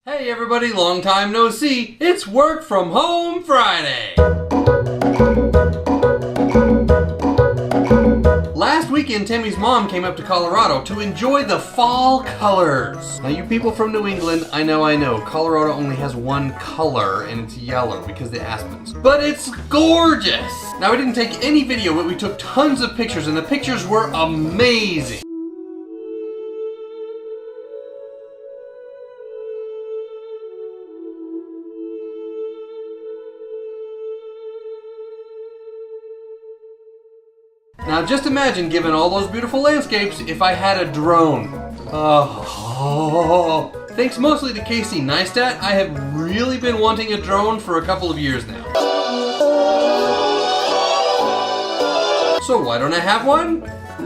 Hey everybody, long time no see. It's Work From Home Friday. Last weekend, Tammy's mom came up to Colorado to enjoy the fall colors. Now you people from New England, I know, Colorado only has one color and it's yellow because the aspens. But it's gorgeous! Now we didn't take any video, but we took tons of pictures and the pictures were amazing. Now just imagine, given all those beautiful landscapes, if I had a drone. Oh. Thanks mostly to Neistat, I have really been wanting a drone for a couple of years now. So why don't I have one?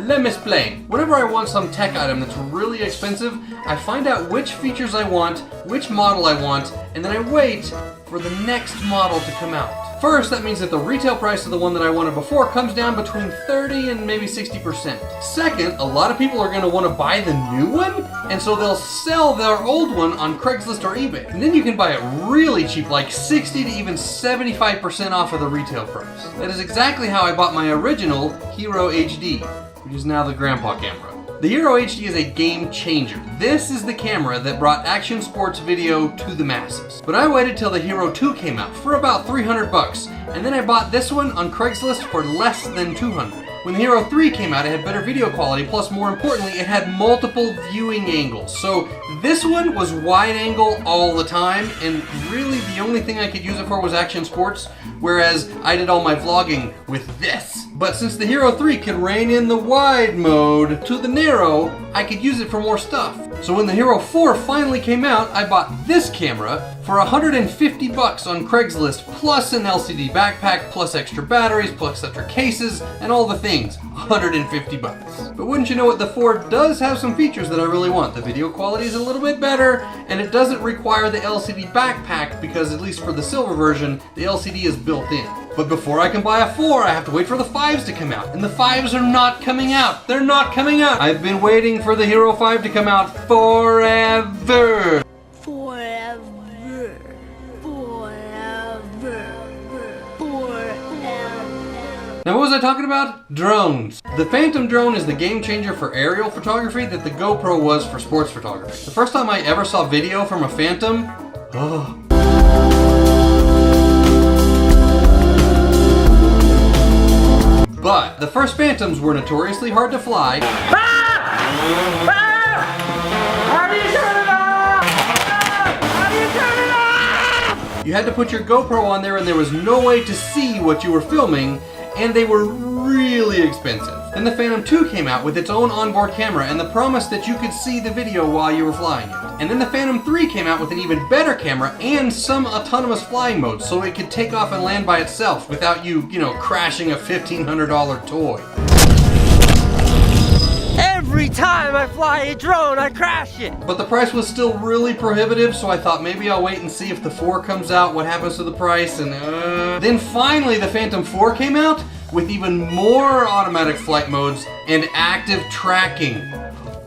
Let me explain. Whenever I want some tech item that's really expensive, I find out which features I want, which model I want, and then I wait for the next model to come out. First, that means that the retail price of the one that I wanted before comes down between 30 and maybe 60%. Second, a lot of people are going to want to buy the new one, and so they'll sell their old one on Craigslist or eBay. And then you can buy it really cheap, like 60 to even 75% off of the retail price. That is exactly how I bought my original Hero HD, which is now the grandpa camera. The Hero HD is a game changer. This is the camera that brought action sports video to the masses. But I waited till the Hero 2 came out for about 300 bucks, and then I bought this one on Craigslist for less than 200. When the Hero 3 came out, it had better video quality, plus more importantly, it had multiple viewing angles. So this one was wide angle all the time, and really the only thing I could use it for was action sports, whereas I did all my vlogging with this. But since the Hero 3 could rein in the wide mode to the narrow, I could use it for more stuff. So when the Hero 4 finally came out, I bought this camera for 150 bucks on Craigslist, plus an LCD backpack, plus extra batteries, plus extra cases, and all the things. 150 bucks. But wouldn't you know it, the 4 does have some features that I really want. The video quality is a little bit better, and it doesn't require the LCD backpack because, at least for the silver version, the LCD is built in. But before I can buy a 4, I have to wait for the 5s to come out. And the 5s are not coming out. They're not coming out. I've been waiting for the Hero 5 to come out forever. Now what was I talking about? Drones. The Phantom drone is the game changer for aerial photography that the GoPro was for sports photography. The first time I ever saw video from a Phantom, But the first Phantoms were notoriously hard to fly. How do you turn it off? How do you turn it off? You had to put your GoPro on there and there was no way to see what you were filming, and they were really expensive. Then the Phantom 2 came out with its own onboard camera and the promise that you could see the video while you were flying it. And then the Phantom 3 came out with an even better camera and some autonomous flying modes so it could take off and land by itself without you crashing a $1,500 toy. Every time I fly a drone, I crash it. But the price was still really prohibitive, so I thought maybe I'll wait and see if the 4 comes out, what happens to the price, and Then finally the Phantom 4 came out with even more automatic flight modes and active tracking.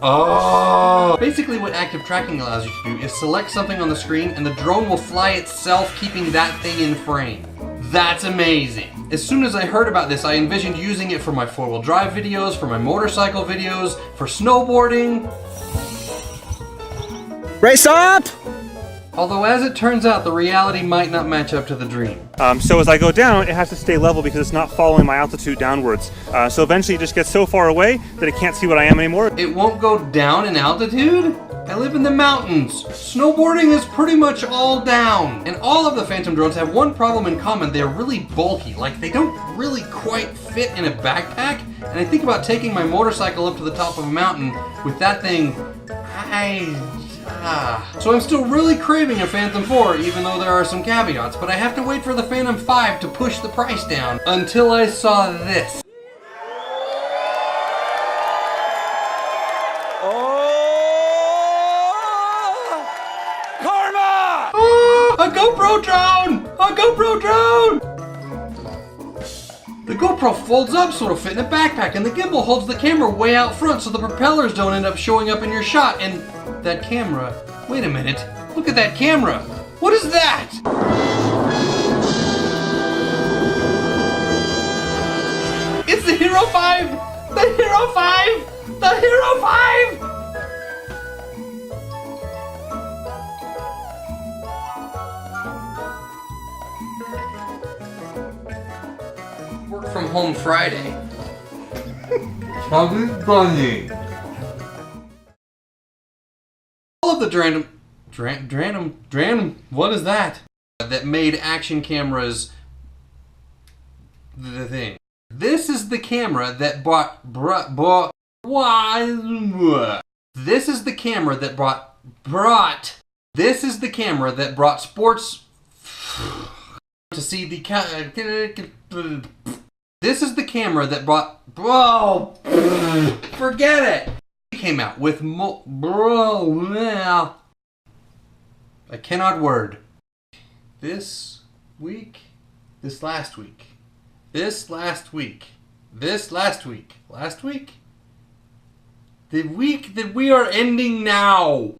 Oh! Basically what active tracking allows you to do is select something on the screen and the drone will fly itself, keeping that thing in frame. That's amazing. As soon as I heard about this, I envisioned using it for my 4-wheel drive videos, for my motorcycle videos, for snowboarding. Race up! Although as it turns out, the reality might not match up to the dream. So as I go down, it has to stay level because it's not following my altitude downwards. So eventually it just gets so far away that it can't see what I am anymore. It won't go down in altitude? I live in the mountains. Snowboarding is pretty much all down. And all of the Phantom drones have one problem in common. They're really bulky. Like, they don't really quite fit in a backpack. And I think about taking my motorcycle up to the top of a mountain with that thing. So I'm still really craving a Phantom 4, even though there are some caveats, but I have to wait for the Phantom 5 to push the price down until I saw this. Karma! A GoPro drone! A GoPro drone! The GoPro folds up so it'll fit in a backpack, and the gimbal holds the camera way out front so the propellers don't end up showing up in your shot, and that camera, wait a minute, Look at that camera. What is that? It's the Hero 5! The Hero 5! The Hero 5! Work from home Friday. Chubby bunny. All of the what is that? That made action cameras the thing. This is the camera that This is the camera that This is the camera that brought sports to see the This is the camera that brought forget it. It came out with I cannot word. This last week. The week that we are ending now.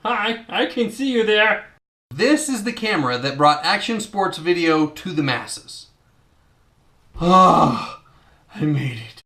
Hi, I can see you there. This is the camera that brought action sports video to the masses. Ah, I made it.